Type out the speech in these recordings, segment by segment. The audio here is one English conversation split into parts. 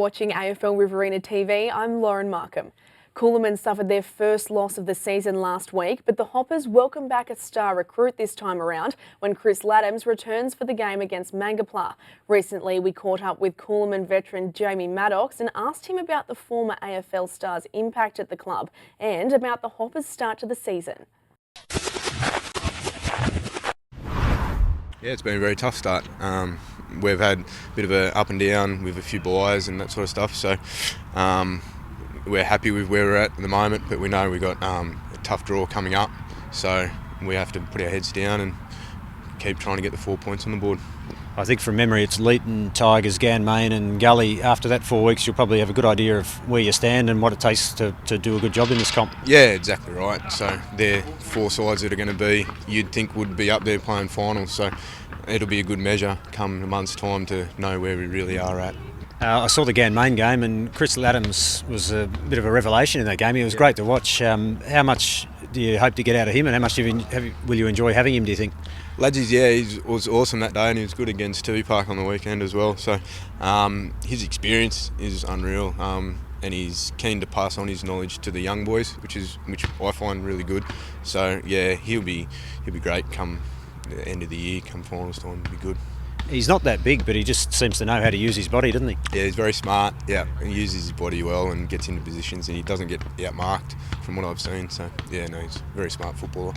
watching AFL Riverina TV. I'm Lauren Markham. Coolamon suffered their first loss of the season last week, but the Hoppers welcome back a star recruit this time around when Chris Ladhams returns for the game against Mangapla. Recently, we caught up with Coolamon veteran Jamie Maddox and asked him about the former AFL star's impact at the club and about the Hoppers' start to the season. Yeah, it's been a very tough start. We've had a bit of an up and down with a few buys and that sort of stuff, so we're happy with where we're at the moment, but we know we've got a tough draw coming up, so we have to put our heads down and keep trying to get the 4 points on the board. I think from memory it's Leeton, Tigers, Ganmain and Gully. After that 4 weeks you'll probably have a good idea of where you stand and what it takes to do a good job in this comp. Yeah, exactly right. So they're 4 sides that are going to be, you'd think would be up there playing finals, so it'll be a good measure come a month's time to know where we really are at. I saw the Ganmain game and Chris Ladhams was a bit of a revelation in that game. He was great to watch. How much do you hope to get out of him and how much will you enjoy having him, do you think? Ladges, yeah, he was awesome that day and he was good against TV Park on the weekend as well. So his experience is unreal and he's keen to pass on his knowledge to the young boys, which I find really good. So yeah, he'll be great come the end of the year, come finals time, it'll be good. He's not that big, but he just seems to know how to use his body, doesn't he? Yeah, he's very smart. Yeah, he uses his body well and gets into positions and he doesn't get outmarked from what I've seen. So yeah, no, he's a very smart footballer.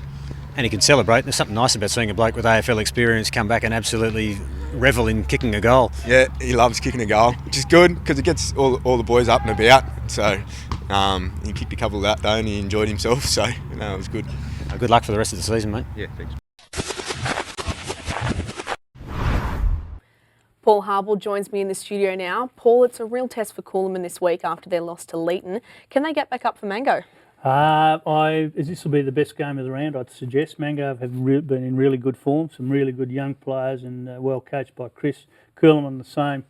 And he can celebrate. There's something nice about seeing a bloke with AFL experience come back and absolutely revel in kicking a goal. Yeah, he loves kicking a goal, which is good because it gets all the boys up and about. So he kicked a couple that day and he enjoyed himself. So no, it was good. Good luck for the rest of the season, mate. Yeah, thanks. Paul Habel joins me in the studio now. Paul, it's a real test for Coolamon this week after their loss to Leeton. Can they get back up for Mango? This will be the best game of the round, I'd suggest. Mango have been in really good form, some really good young players and well coached by Chris. Coolamon the same,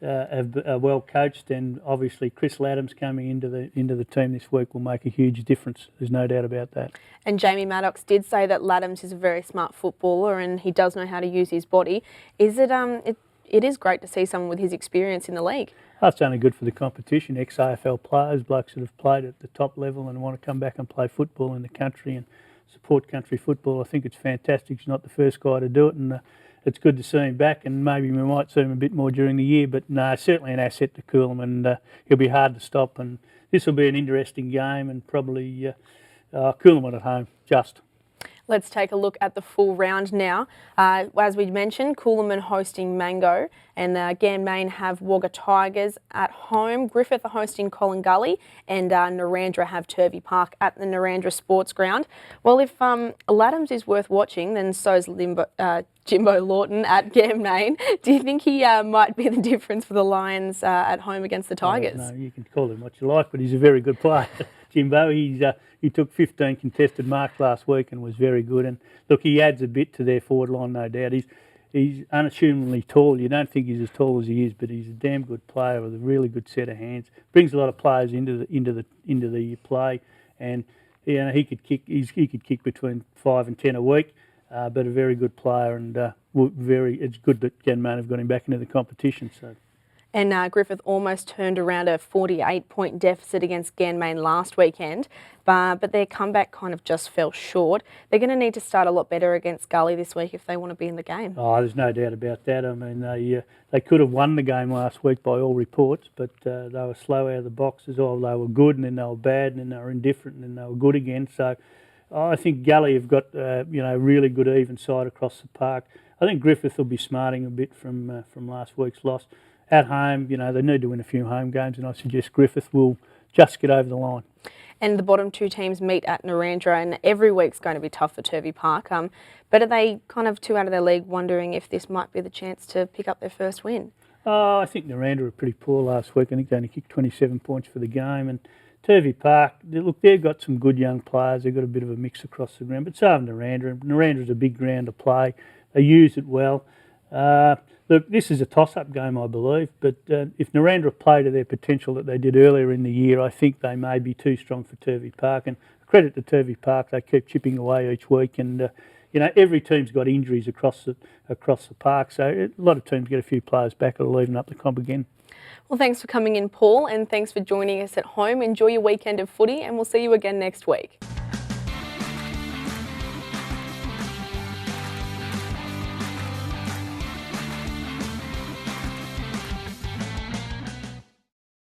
are well coached, and obviously Chris Ladhams coming into the team this week will make a huge difference. There's no doubt about that. And Jamie Maddox did say that Ladhams is a very smart footballer and he does know how to use his body. It is great to see someone with his experience in the league. That's only good for the competition. Ex-AFL players, blokes that have played at the top level and want to come back and play football in the country and support country football. I think it's fantastic. He's not the first guy to do it, and it's good to see him back, and maybe we might see him a bit more during the year, but no, certainly an asset to Coolamon, and he'll be hard to stop, and this will be an interesting game, and probably Coolamon at home, just. Let's take a look at the full round now. As we mentioned, Coolamon hosting Mango and Ganmain have Wagga Tigers at home. Griffith are hosting Collingully and Narrandera have Turvey Park at the Narrandera Sports Ground. Well, if Ladhams is worth watching, then so's Jimbo Lawton at Ganmain. Do you think he might be the difference for the Lions at home against the Tigers? No, you can call him what you like, but he's a very good player. Jimbo, he took 15 contested marks last week and was very good. And look, he adds a bit to their forward line, no doubt. He's unassumingly tall. You don't think he's as tall as he is, but he's a damn good player with a really good set of hands. Brings a lot of players into the play, and he could kick. He could kick between 5 and 10 a week, but a very good player, and it's good that Ganmain have got him back into the competition. So. And Griffith almost turned around a 48-point deficit against Ganmain last weekend, but their comeback kind of just fell short. They're going to need to start a lot better against Gully this week if they want to be in the game. Oh, there's no doubt about that. I mean, they could have won the game last week by all reports, but they were slow out of the boxes. They were good, and then they were bad, and then they were indifferent, and then they were good again. So I think Gully have got really good even side across the park. I think Griffith will be smarting a bit from last week's loss. At home, they need to win a few home games, and I suggest Griffith will just get over the line. And the bottom two teams meet at Narrandera, and every week's going to be tough for Turvey Park. But are they kind of too out of their league, wondering if this might be the chance to pick up their first win? I think Narrandera were pretty poor last week. I think they only kicked 27 points for the game. And Turvey Park, look, they've got some good young players. They've got a bit of a mix across the ground, but so have Narrandera. Narrandera's a big ground to play. They use it well. Look, this is a toss-up game, I believe, but if Narrandera play to their potential that they did earlier in the year, I think they may be too strong for Turvey Park. And credit to Turvey Park, they keep chipping away each week, and every team's got injuries across the park, so a lot of teams get a few players back that will even up the comp again. Well, thanks for coming in, Paul, and thanks for joining us at home. Enjoy your weekend of footy, and we'll see you again next week.